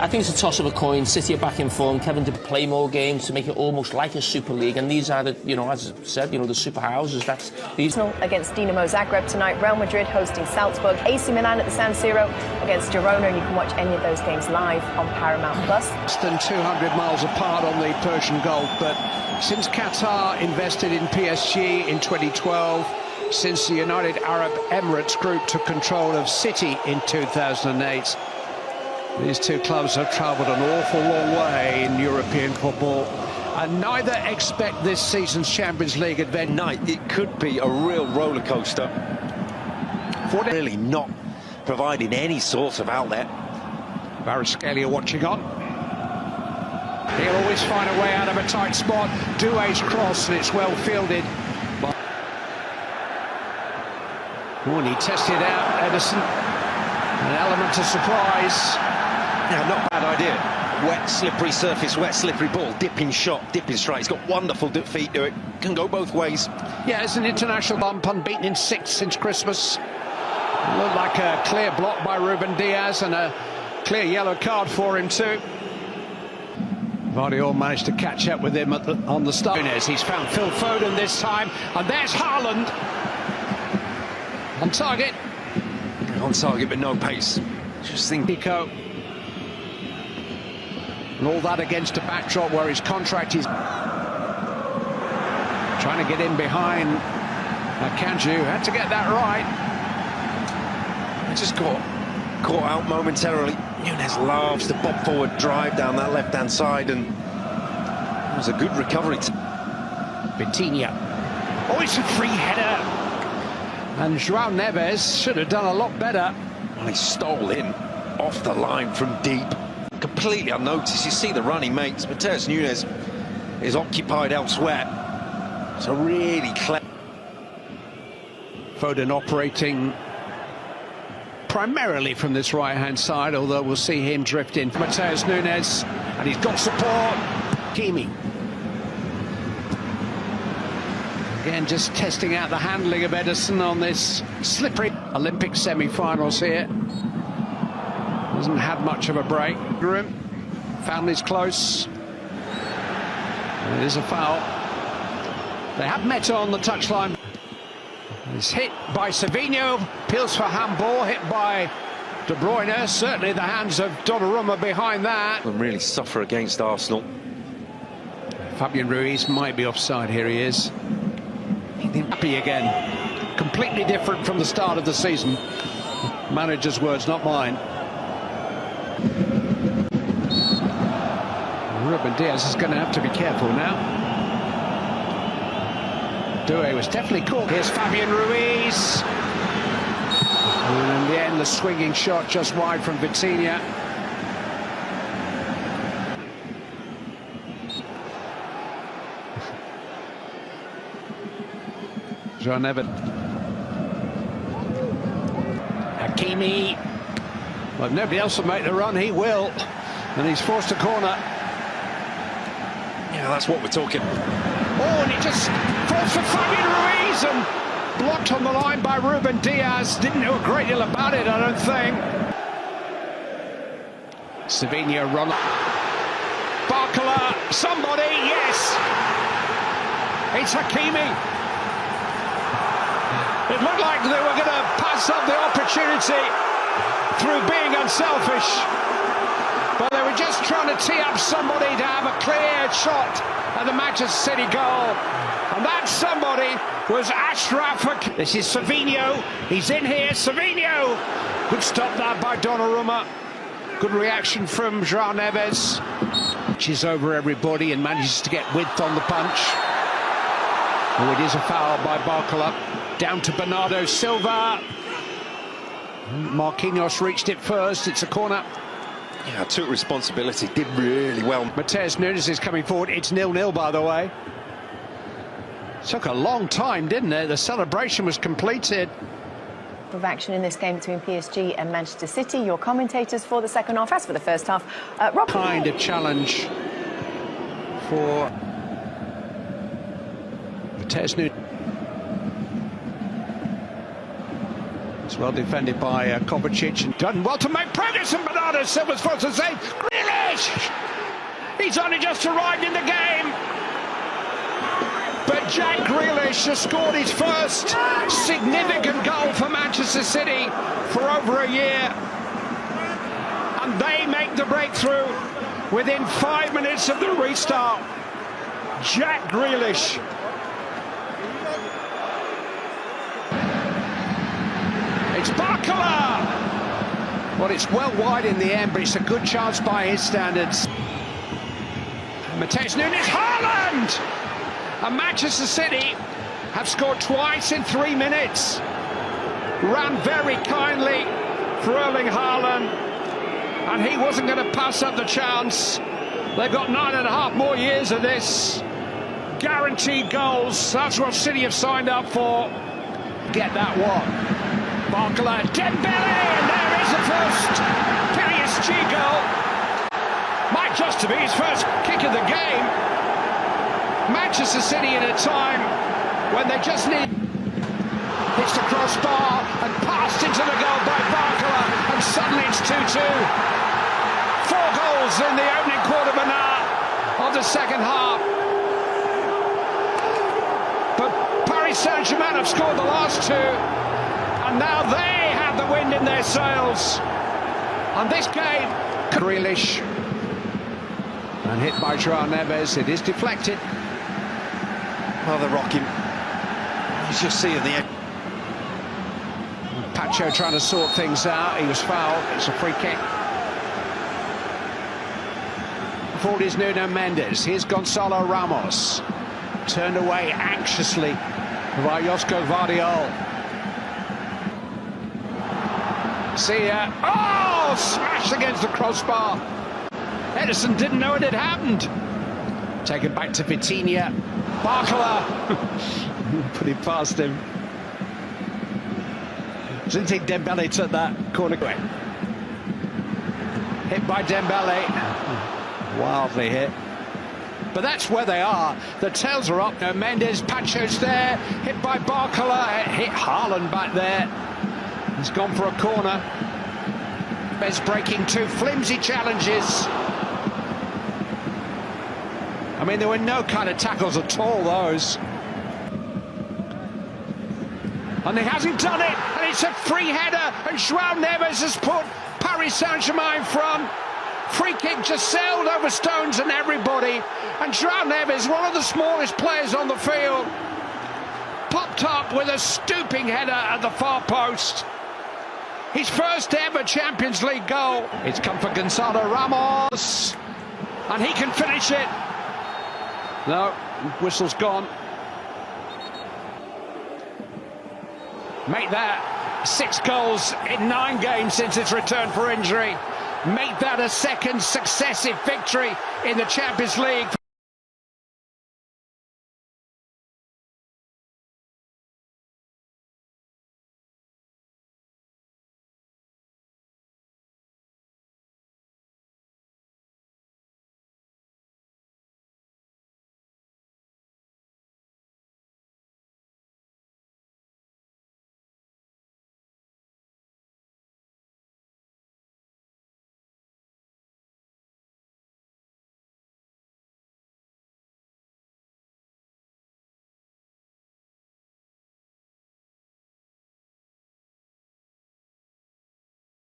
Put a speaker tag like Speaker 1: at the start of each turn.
Speaker 1: I think it's a toss of a coin. City are back in form. Kevin to play more games to make it almost like a Super League, and these are the, as I said, the super houses. That's these.
Speaker 2: Against Dinamo Zagreb tonight. Real Madrid hosting Salzburg. AC Milan at the San Siro against Girona, and you can watch any of those games live on Paramount Plus.
Speaker 3: Less than 200 miles apart on the Persian Gulf, but since Qatar invested in PSG in 2012, since the United Arab Emirates Group took control of City in 2008. These two clubs have travelled an awful long way in European football, and neither expect this season's Champions League adventure.
Speaker 4: Night, it could be a real roller coaster. Really not providing any sort of outlet.
Speaker 3: Kvaratskhelia watching on. He'll always find a way out of a tight spot. Doué's cross, and it's well fielded. And he tested out Ederson. An element of surprise.
Speaker 4: Now, not a bad idea. Wet, slippery surface, wet, slippery ball. Dipping shot, dipping strike. He's got wonderful feet to it. Can go both ways.
Speaker 3: Yeah, it's an international bump, unbeaten in 6 since Christmas. Looked like a clear block by Ruben Diaz and a clear yellow card for him too. Vardiol managed to catch up with him on the start. He's found Phil Foden this time, and there's Haaland. On target.
Speaker 4: On target, but no pace. Just think.
Speaker 3: Pico. And all that against a backdrop where his contract is trying to get in behind Kanju. Had to get that right.
Speaker 4: Just caught out momentarily. Nunez loves the bob forward drive down that left-hand side, and it was a good recovery.
Speaker 3: Vitinha. Oh, it's a free header. And João Neves should have done a lot better.
Speaker 4: Well, he stole in off the line from deep, completely unnoticed. You see the running mates. Matheus Nunes is occupied elsewhere. So really clever.
Speaker 3: Foden operating primarily from this right-hand side, although we'll see him drift in. Matheus Nunes, and he's got support. Kimi. Again, just testing out the handling of Ederson on this slippery Olympic semi-finals here. Hasn't had much of a break. Family's close. It is a foul. They have met on the touchline. It's hit by Savinho, appeals for handball, hit by De Bruyne. Certainly the hands of Donnarumma behind that.
Speaker 4: And really suffer against Arsenal.
Speaker 3: Fabian Ruiz might be offside. Here he is. Happy again. Completely different from the start of the season. Manager's words, not mine. Ruben Diaz is going to have to be careful now. Doué was definitely caught. Here's Fabian Ruiz. And in the end, the swinging shot just wide from Vitinha. João Neves. Hakimi. Well, if nobody else will make the run, he will. And he's forced a corner.
Speaker 4: Yeah, that's what we're talking.
Speaker 3: Oh, and he just falls for Fabian Ruiz and blocked on the line by Ruben Diaz. Didn't know a great deal about it, I don't think. Savinho run. Barcola, somebody, yes! It's Hakimi. It looked like they were going to pass up the opportunity through being unselfish. But they were just trying to tee up somebody to have a clear shot at the Manchester City goal. And that somebody was Achraf Hakimi. This is Savinho. He's in here. Savinho! Good stop that by Donnarumma. Good reaction from João Neves. She's over everybody and manages to get width on the punch. Oh, it is a foul by Barcola. Down to Bernardo Silva. Marquinhos reached it first. It's a corner.
Speaker 4: Yeah, took responsibility. Did really well.
Speaker 3: Matheus Nunes is coming forward. It's 0-0, by the way. Took a long time, didn't it? The celebration was completed.
Speaker 2: Of action in this game between PSG and Manchester City. Your commentators for the second half. As for the first half, Rob.
Speaker 3: Kind of challenge for Matheus Nunes. It's well defended by Kovacic, and done well to make progress, and Bernardo Silva's forced to save. He's only just arrived in the game. But Jack Grealish has scored his first significant goal for Manchester City for over a year. And they make the breakthrough within 5 minutes of the restart. Jack Grealish. It's Barcola. Well, it's well wide in the end, but it's a good chance by his standards. Mateus Nunes, Haaland! And Manchester City have scored twice in 3 minutes. Ran very kindly for Erling Haaland, and he wasn't going to pass up the chance. They've got 9.5 more years of this. Guaranteed goals, that's what City have signed up for. Get that one. Barcola, Dembele, and there is the first PSG goal. Might just be his first kick of the game. Manchester City in a time when they just need... Hits the crossbar and passed into the goal by Barcola, and suddenly it's 2-2. 4 goals in the opening quarter of an hour of the second half. But Paris Saint-Germain have scored the last 2, and now they have the wind in their sails. And this game... Grealish. And hit by João Neves. It is deflected.
Speaker 4: Well, they're rocking. You just see in the end.
Speaker 3: Pacho trying to sort things out. He was fouled. It's a free kick. Forward is Nuno Mendes. Here's Gonzalo Ramos. Turned away anxiously by Josko Vardiol. See ya. Oh! Smashed against the crossbar. Edison didn't know it had happened. Taken back to Vitinha. Barcola. Put it past him. Didn't think Dembele took that corner away. Hit by Dembele. Wildly hit. But that's where they are. The tails are up. No, Mendes, Pacho's there. Hit by Barcola. Hit Haaland back there. He's gone for a corner. Bez breaking 2 flimsy challenges. I mean, there were no kind of tackles at all, those. And he hasn't done it, and it's a free header, and João Neves has put Paris Saint-Germain in front. Free kick just sailed over stones and everybody, and João Neves, one of the smallest players on the field, popped up with a stooping header at the far post. His first ever Champions League goal. It's come for Gonzalo Ramos, and he can finish it. No, whistle's gone. Make that 6 goals in 9 games since its return for injury. Make that a second successive victory in the Champions League.